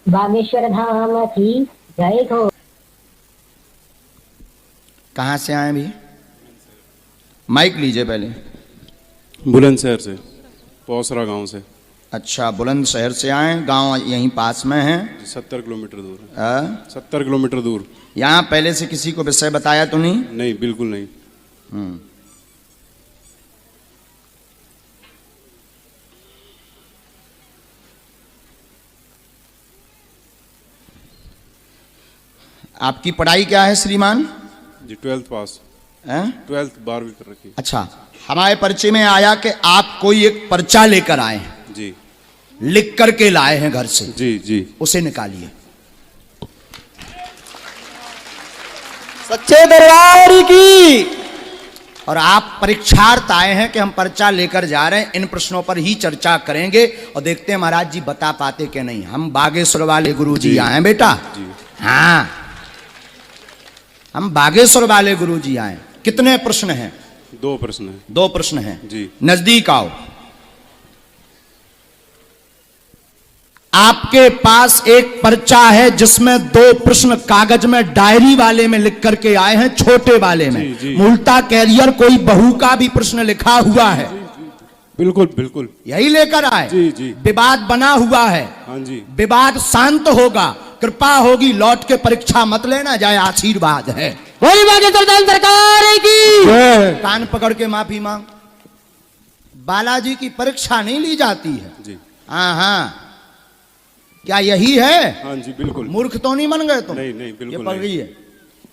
बागेश्वर धाम की जय हो। कहाँ से आए भी? माइक लीजिए पहले। बुलंदशहर से, पौसरा गांव से। अच्छा, बुलंदशहर से आए, गांव यहीं पास में है। 70 किलोमीटर दूर है। 70 किलोमीटर दूर। यहाँ पहले से किसी को विषय बताया तो नहीं? नहीं, बिल्कुल नहीं। आपकी पढ़ाई क्या है श्रीमान? जी 12th पास। हैं? 12th 12वीं कर रखी। अच्छा, हमारे परिचय में आया कि आप कोई एक पर्चा लेकर आए हैं। जी। लिख करके लाए हैं घर से। जी जी। उसे निकालिए। सच्चे दरबार की। और आप परीक्षार्थ आए हैं कि हम पर्चा लेकर जा रहे हैं, इन प्रश्नों पर ही चर्चा करेंगे और देखते हैं महाराज जी बता पाते कि नहीं। हम बागेश्वर वाले गुरु जी आए हैं बेटा। जी। हाँ, हम बागेश्वर वाले गुरु जी आए। कितने प्रश्न हैं? 2 प्रश्न है। 2 प्रश्न हैं। जी। नजदीक आओ। आपके पास एक पर्चा है जिसमें 2 प्रश्न कागज में डायरी वाले में लिख करके आए हैं, छोटे वाले में। जी, जी। मूलता कैरियर कोई बहू का भी प्रश्न लिखा हुआ है। बिल्कुल बिल्कुल। यही लेकर आए। जी जी। विवाद बना हुआ है। हाँ जी। विवाद शांत होगा, कृपा होगी, लौट के परीक्षा मत लेना जाए, आशीर्वाद है। वही बागेश्वर धाम सरकार की। कान पकड़ के माफी मांग। बालाजी की परीक्षा नहीं ली जाती है। जी। हाँ हाँ, क्या यही है? हाँ जी बिल्कुल। मूर्ख तो नहीं बन गए तुम? नहीं नहीं बिल्कुल ये पढ़ नहीं। रही है।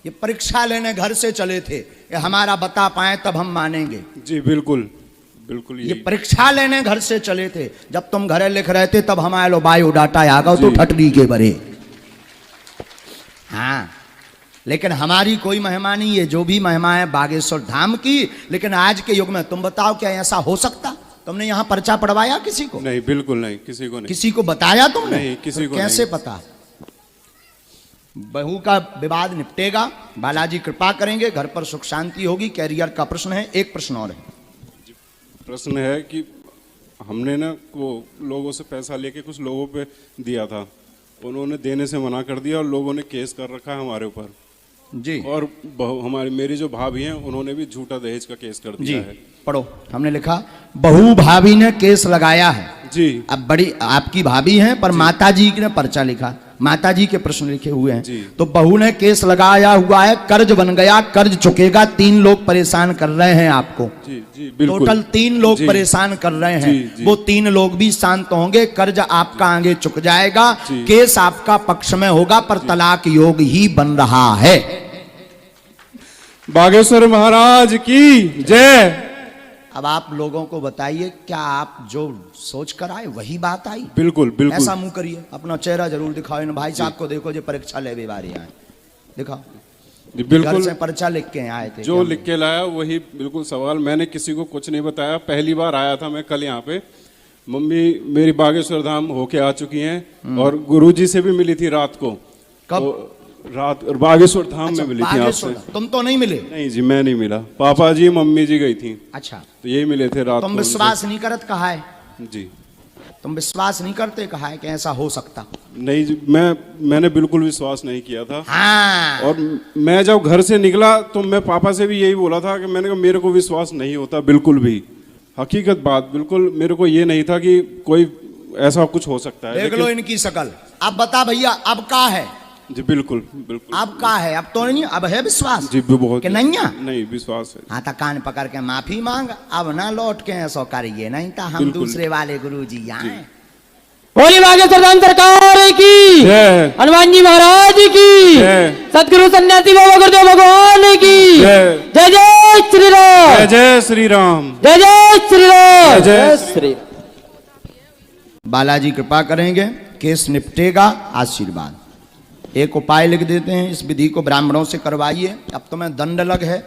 ये परीक्षा लेने घर से चले थे, ये हमारा बता पाए तब हम मानेंगे। जी बिल्कुल बिल्कुल। ये परीक्षा लेने घर से चले थे, जब तुम घरे लिख रहे थे तब हमारे लो बायो डाटा आ गए तो ठटली के बरे। हाँ, लेकिन हमारी कोई महिमा नहीं है, जो भी महिमा है बागेश्वर धाम की। लेकिन आज के युग में तुम बताओ क्या ऐसा हो सकता? तुमने यहाँ पर्चा पढ़वाया किसी को? नहीं, बिल्कुल नहीं, किसी को नहीं। किसी को बताया तुमने? नहीं, किसी को कैसे नहीं। पता? बहू का विवाद निपटेगा, बालाजी कृपा करेंगे, घर पर सुख शांति होगी। कैरियर का प्रश्न है। एक प्रश्न और है। प्रश्न है कि हमने ना वो लोगों से पैसा लेके कुछ लोगों पे दिया था, उन्होंने देने से मना कर दिया और लोगों ने केस कर रखा है हमारे ऊपर जी। और हमारी मेरी जो भाभी हैं उन्होंने भी झूठा दहेज का केस कर दिया है। पढ़ो। हमने लिखा बहू भाभी ने केस लगाया है। जी। अब बड़ी आपकी भाभी हैं, पर माताजी ने पर्चा लिखा, माताजी के प्रश्न लिखे हुए हैं। जी। तो बहू ने केस लगाया हुआ है, कर्ज बन गया, कर्ज चुकेगा। 3 लोग परेशान कर रहे हैं आपको। जी जी बिल्कुल। टोटल 3 लोग जी। परेशान कर रहे हैं। जी, जी। वो 3 लोग भी शांत होंगे, कर्ज आपका आगे चुक जाएगा, जी। केस आपका पक्ष में होगा, पर तलाक योग ही बन रहा है। बागेश्वर महाराज की जय। अब आप लोगों को बताइए, क्या आप जो सोच कर आए वही बात आई? बिल्कुल बिल्कुल। ऐसा मुंह करिए, अपना चेहरा जरूर दिखाओ। इन भाई साहब को देखो जो परीक्षा ले बारी आए, दिखाओ। जी घर बिल्कुल। से पर्चा लिख के आए थे? जो लिख के लाया वही बिल्कुल सवाल। मैंने किसी को कुछ नहीं बताया, पहली बार आया था मैं कल यहाँ पे। मम्मी मेरी बागेश्वर धाम होके आ चुकी हैं और गुरुजी से भी मिली थी रात को। कब? तो रात बागेश्वर धाम अच्छा, में मिली थी बागेश्वर। आपसे। तुम तो नहीं मिले? नहीं जी, मैं नहीं मिला। पापा जी मम्मी जी गई थी। अच्छा, तो यही मिले थे रात तुम को विश्वास नहीं करत कहा है? उनसे। जी तुम विश्वास नहीं करते कहा है कि ऐसा हो सकता? नहीं जी, मैंने बिल्कुल विश्वास नहीं किया था। हाँ। और मैं जब घर से निकला तो मैं पापा से भी यही बोला था कि मैंने कहा मेरे को विश्वास नहीं होता बिल्कुल भी। हकीकत बात, बिल्कुल मेरे को ये नहीं था कि कोई ऐसा कुछ हो सकता है। देख लो इनकी शकल। अब बता भैया, अब का है? जी बिल्कुल बिल्कुल। अब का है? अब तो नहीं, अब है विश्वास जी बहुत। कि नहीं है? नहीं, विश्वास है। हाँ, तो कान पकड़ के माफी मांग। अब ना लौट के ऐसा करिए, नहीं तो हम बिल्कुल। दूसरे वाले गुरु जी आए। बोली बागेश्वर धाम सरकार की। जय। हनुमान जी महाराज की। जय। सतगुरु सन्यासी बाबा गुरुदेव भगवान की जय। जय जय श्री राम। जय जय श्री राम। जय जय श्री राम। जय श्री। बालाजी कृपा करेंगे, केस निपटेगा, आशीर्वाद। एक उपाय लिख देते हैं, इस विधि को ब्राह्मणों से करवाइए। अब तुम्हें दंड लग है,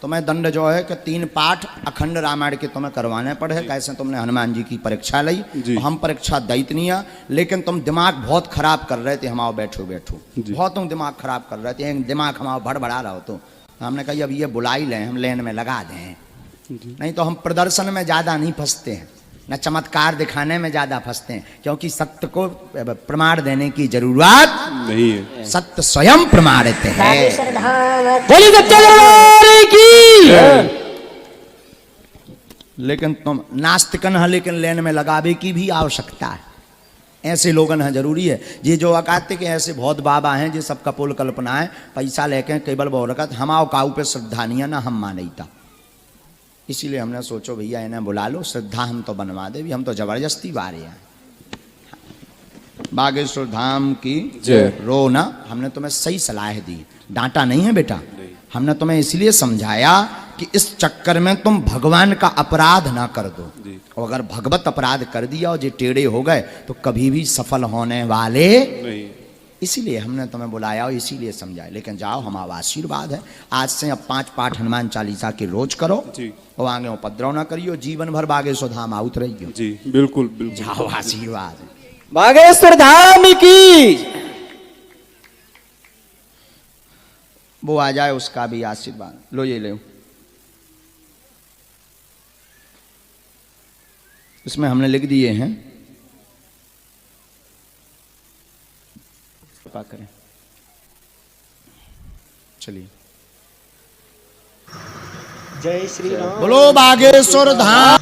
तुम्हें दंड जो है कि 3 पाठ अखंड रामायण के तुम्हें करवाने पड़े। कैसे तुमने हनुमान जी की परीक्षा ली, जी। हम परीक्षा दैतनीय, लेकिन तुम दिमाग बहुत खराब कर रहे थे। हमाओ बैठो बैठो, बहुत तुम दिमाग खराब कर रहे थे। एक दिमाग हमारा भड़बड़ा रहा हो तो हमने कहा अब ये बुला ही लें, हम लेन में लगा दें, नहीं तो हम प्रदर्शन में ज़्यादा नहीं फंसते हैं। न चमत्कार दिखाने में ज्यादा फंसते हैं, क्योंकि सत्य को प्रमाण देने की जरूरत नहीं है। सत्य स्वयं प्रमाणित है। बागेश्वर धाम बोली सच्चे दरबार की। लेकिन तुम नास्तिकन है, लेकिन लेन में लगावे की भी आवश्यकता है। ऐसे लोगन है जरूरी है। ये जो कहते कि ऐसे बहुत बाबा हैं जो सब कपोल कल्पना है, पैसा लेके केवल बहुरकत हमाओ काऊ पे श्रद्धा नहीं है ना हम मानता। इसीलिए हमने सोचो भैया इन्हें बुला लो, श्रद्धा हम तो बनवा दे भी, हम तो जबरदस्ती बारे हैं। बागेश्वर धाम की जय। रो ना, हमने तुम्हें सही सलाह दी, डांटा नहीं है बेटा। हमने तुम्हें इसलिए समझाया कि इस चक्कर में तुम भगवान का अपराध ना कर दो, और अगर भगवत अपराध कर दिया और ये टेढ़े हो गए तो कभी भी सफल होने वाले नहीं। इसीलिए हमने तुम्हें बुलाया और इसीलिए समझाया। लेकिन जाओ, हमारा आशीर्वाद है। आज से अब 5 पाठ हनुमान चालीसा के रोज करो जी। और आगे उपद्रव ना करियो, जीवन भर बागेश्वर धाम आउत रहियो। जी बिल्कुल बिल्कुल। जाओ, आशीर्वाद है। बागेश्वर धाम की। वो आ जाए उसका भी आशीर्वाद लो, ये लो। इसमें हमने लिख दिए हैं, करें चलिए। जय श्री राम। बोलो बागेश्वर धाम।